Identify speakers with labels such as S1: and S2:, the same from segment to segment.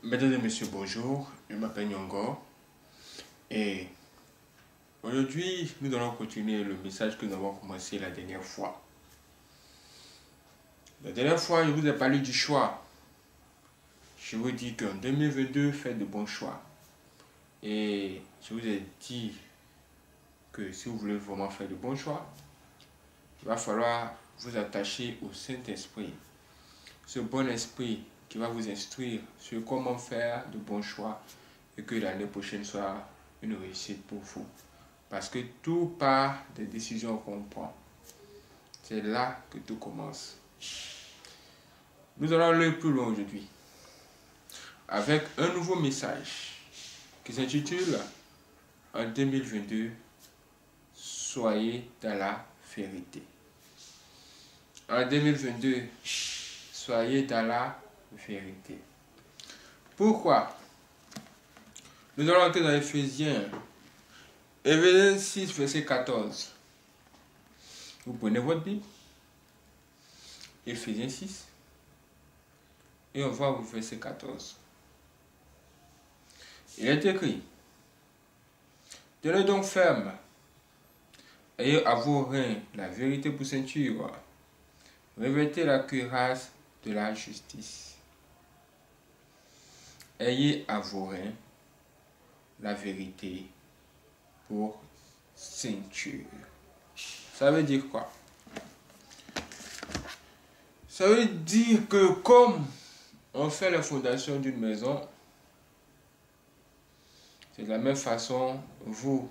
S1: Mesdames et messieurs, bonjour, je m'appelle Nyongo et aujourd'hui nous allons continuer le message que nous avons commencé la dernière fois. La dernière fois, je vous ai parlé du choix. Je vous ai dit qu'en 2022, faites de bons choix. Et je vous ai dit que si vous voulez vraiment faire de bons choix, il va falloir vous attacher au Saint-Esprit. Ce bon esprit qui va vous instruire sur comment faire de bons choix et que l'année prochaine soit une réussite pour vous. Parce que tout part des décisions qu'on prend. C'est là que tout commence. Nous allons aller plus loin aujourd'hui avec un nouveau message qui s'intitule en 2022, soyez dans la vérité. En 2022, soyez dans la vérité. Pourquoi? Nous allons entrer dans Éphésiens 6, verset 14. Vous prenez votre Bible, Éphésiens 6, et on va au verset 14. Il est écrit: tenez donc ferme, ayez à vos reins la vérité pour ceinture, revêtez la cuirasse de la justice. Ayez à vos reins la vérité pour ceinture. Ça veut dire quoi? Ça veut dire que comme on fait la fondation d'une maison, c'est de la même façon, vous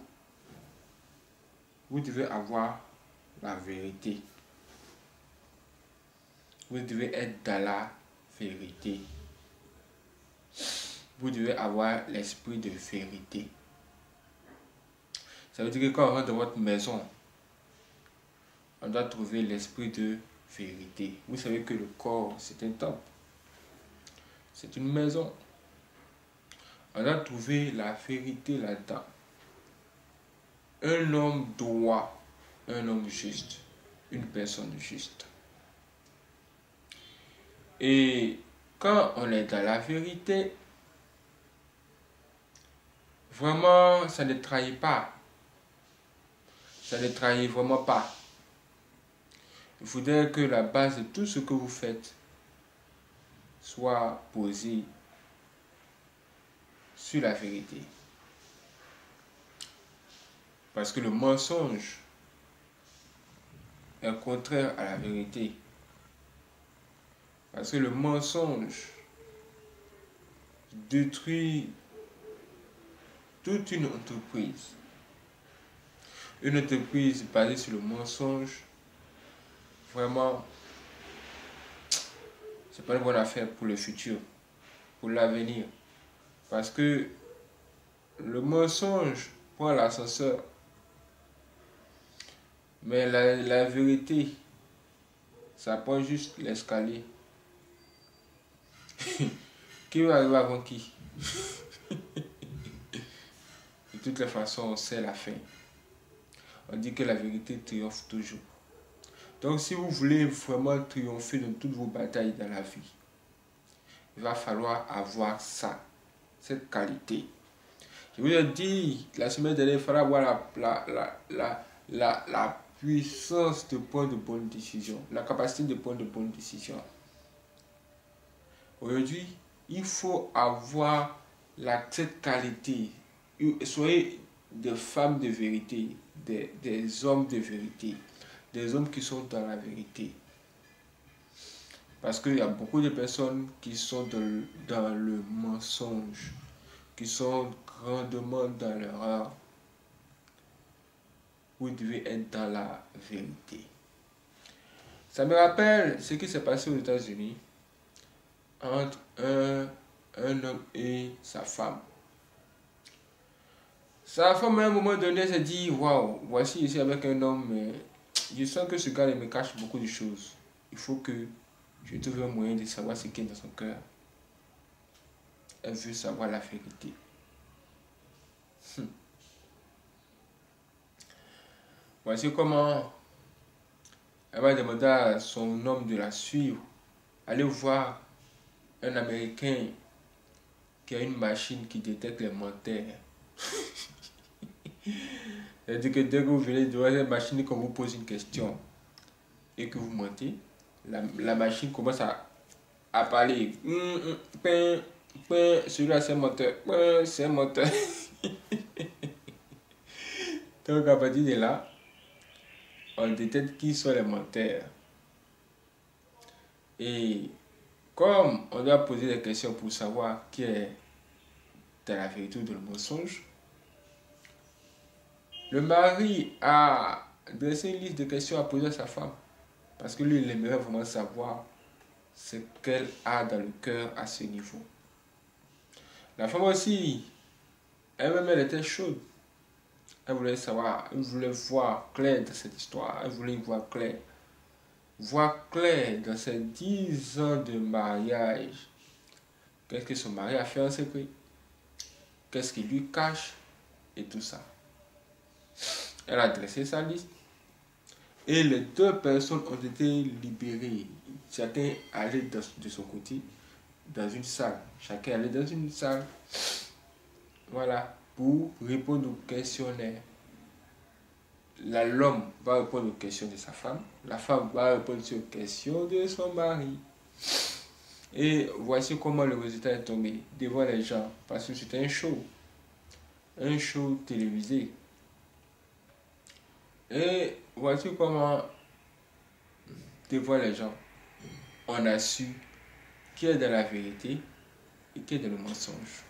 S1: devez avoir la vérité. Vous devez être dans la vérité. Vous devez avoir l'esprit de vérité. Ça veut dire que quand on rentre dans votre maison, on doit trouver l'esprit de vérité. Vous savez que le corps, c'est un temple. C'est une maison. On doit trouver la vérité là-dedans. Un homme droit, un homme juste, une personne juste. Et quand on est dans la vérité, vraiment, ça ne trahit pas. Ça ne trahit vraiment pas. Il faudrait que la base de tout ce que vous faites soit posée sur la vérité. Parce que le mensonge est contraire à la vérité. Parce que le mensonge détruit toute une entreprise. Une entreprise basée sur le mensonge, vraiment, c'est pas une bonne affaire pour le futur, pour l'avenir. Parce que le mensonge prend l'ascenseur, mais la vérité, ça prend juste l'escalier. Qui va arriver avant qui? De toutes les façons, c'est la fin. On dit que la vérité triomphe toujours. Donc si vous voulez vraiment triompher dans toutes vos batailles dans la vie, il va falloir avoir ça, cette qualité. Je vous ai dit la semaine dernière, il faudra avoir la puissance de prendre de bonnes décisions, la capacité de prendre de bonnes décisions. Aujourd'hui, il faut avoir cette qualité. Soyez des femmes de vérité, des hommes de vérité, des hommes qui sont dans la vérité. Parce qu'il y a beaucoup de personnes qui sont dans le mensonge, qui sont grandement dans l'erreur. Vous devez être dans la vérité. Ça me rappelle ce qui s'est passé aux États-Unis entre un homme et sa femme. Sa femme, à un moment donné, s'est dit: waouh, voici ici avec un homme, mais je sens que ce gars me cache beaucoup de choses. Il faut que je trouve un moyen de savoir ce qui est dans son cœur. Elle veut savoir la vérité. Voici comment elle va demander à son homme de la suivre. Allez voir un Américain qu'il y a une machine qui détecte les menteurs. C'est-à-dire que dès que vous venez devant cette machine et qu'on vous pose une question et que vous mentez, la machine commence à parler. Celui-là c'est un menteur. C'est un menteur. Donc à partir de là, on détecte qui sont les menteurs. Et comme on doit poser des questions pour savoir qui est dans la vérité ou dans le mensonge, le mari a dressé une liste de questions à poser à sa femme. Parce que lui, il aimerait vraiment savoir ce qu'elle a dans le cœur à ce niveau. La femme aussi, elle-même, elle était chaude. Elle voulait savoir, elle voulait voir clair dans cette histoire. Elle voulait y voir clair. Voir clair dans ces 10 ans de mariage. Qu'est-ce que son mari a fait en secret? Qu'est-ce qu'il lui cache? Et tout ça. Elle a dressé sa liste. Et les deux personnes ont été libérées. Chacun allait de son côté dans une salle. Chacun allait dans une salle. Voilà. Pour répondre aux questionnaires. L'homme va répondre aux questions de sa femme. La femme va répondre aux questions de son mari. Et voici comment le résultat est tombé devant les gens. Parce que c'était un show. Un show télévisé. Et voici comment, devant les gens, on a su qui est dans la vérité et qui est dans le mensonge.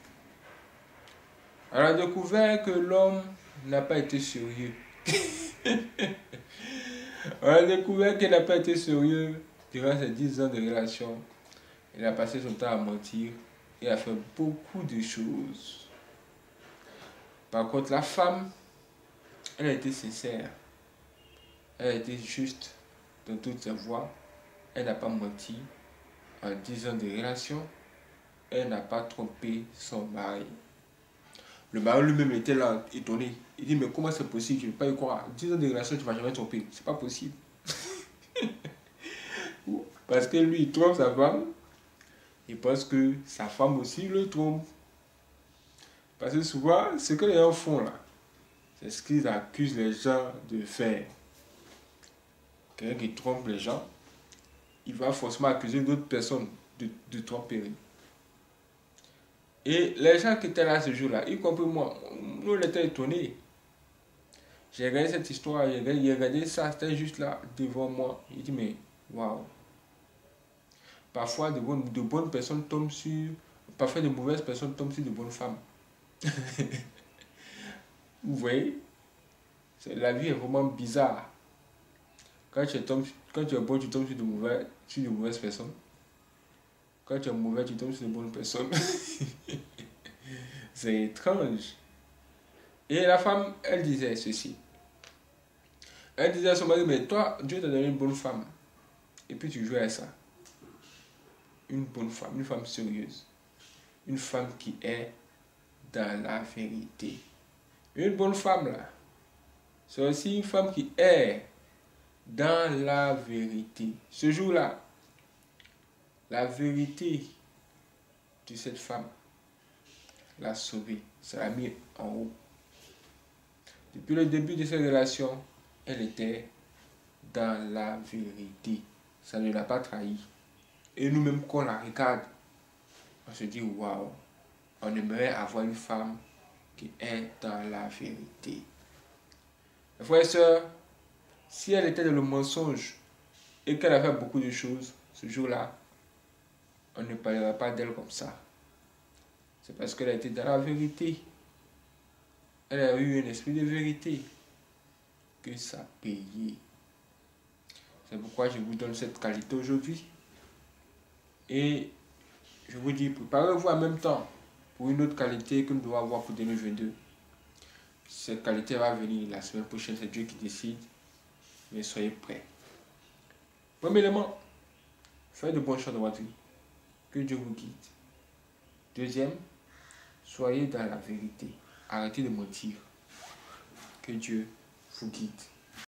S1: On a découvert que l'homme n'a pas été sérieux. On a découvert qu'il n'a pas été sérieux durant ces 10 ans de relation. Il a passé son temps à mentir et a fait beaucoup de choses. Par contre, la femme, elle a été sincère. Elle a été juste dans toutes ses voies. Elle n'a pas menti en 10 ans de relation. Elle n'a pas trompé son mari. Le mari lui-même était là, étonné. Il dit, mais comment c'est possible? Je ne vais pas y croire. 10 ans de relation, tu ne vas jamais tromper. C'est pas possible. Parce que lui, il trompe sa femme. Il pense que sa femme aussi le trompe. Parce que souvent, ce que les gens font là, c'est ce qu'ils accusent les gens de faire. Quelqu'un qui trompe les gens, il va forcément accuser d'autres personnes de tromperie. Et les gens qui étaient là ce jour-là, y compris moi, nous on était étonnés. J'ai regardé cette histoire, j'ai regardé ça, c'était juste là devant moi. J'ai dit, mais waouh. Parfois, de bonnes personnes tombent sur. Parfois, de mauvaises personnes tombent sur de bonnes femmes. Vous voyez, la vie est vraiment bizarre. Quand tu es bon, tu tombes sur de mauvaises personnes. Quand tu es mauvais, tu tombes sur de bonnes personnes. C'est étrange. Et la femme, elle disait ceci. Elle disait à son mari, mais toi, Dieu t'a donné une bonne femme. Et puis tu joues à ça. Une bonne femme, une femme sérieuse. Une femme qui est dans la vérité. Une bonne femme, là, c'est aussi une femme qui est dans la vérité. Ce jour-là, la vérité de cette femme l'a sauvée. Ça l'a mis en haut. Depuis le début de cette relation, elle était dans la vérité. Ça ne l'a pas trahi. Et nous-mêmes, quand on la regarde, on se dit, waouh, on aimerait avoir une femme qui est dans la vérité. Mes frères et sœurs, si elle était dans le mensonge et qu'elle a fait beaucoup de choses, ce jour-là, on ne parlera pas d'elle comme ça. C'est parce qu'elle a été dans la vérité. Elle a eu un esprit de vérité que ça a payé. C'est pourquoi je vous donne cette qualité aujourd'hui. Et je vous dis, préparez-vous en même temps pour une autre qualité que nous devons avoir pour 2022. Cette qualité va venir la semaine prochaine, c'est Dieu qui décide. Mais soyez prêts. Premièrement, faites de bons choix dans votre vie. Que Dieu vous guide. Deuxième, soyez dans la vérité. Arrêtez de mentir. Que Dieu vous guide.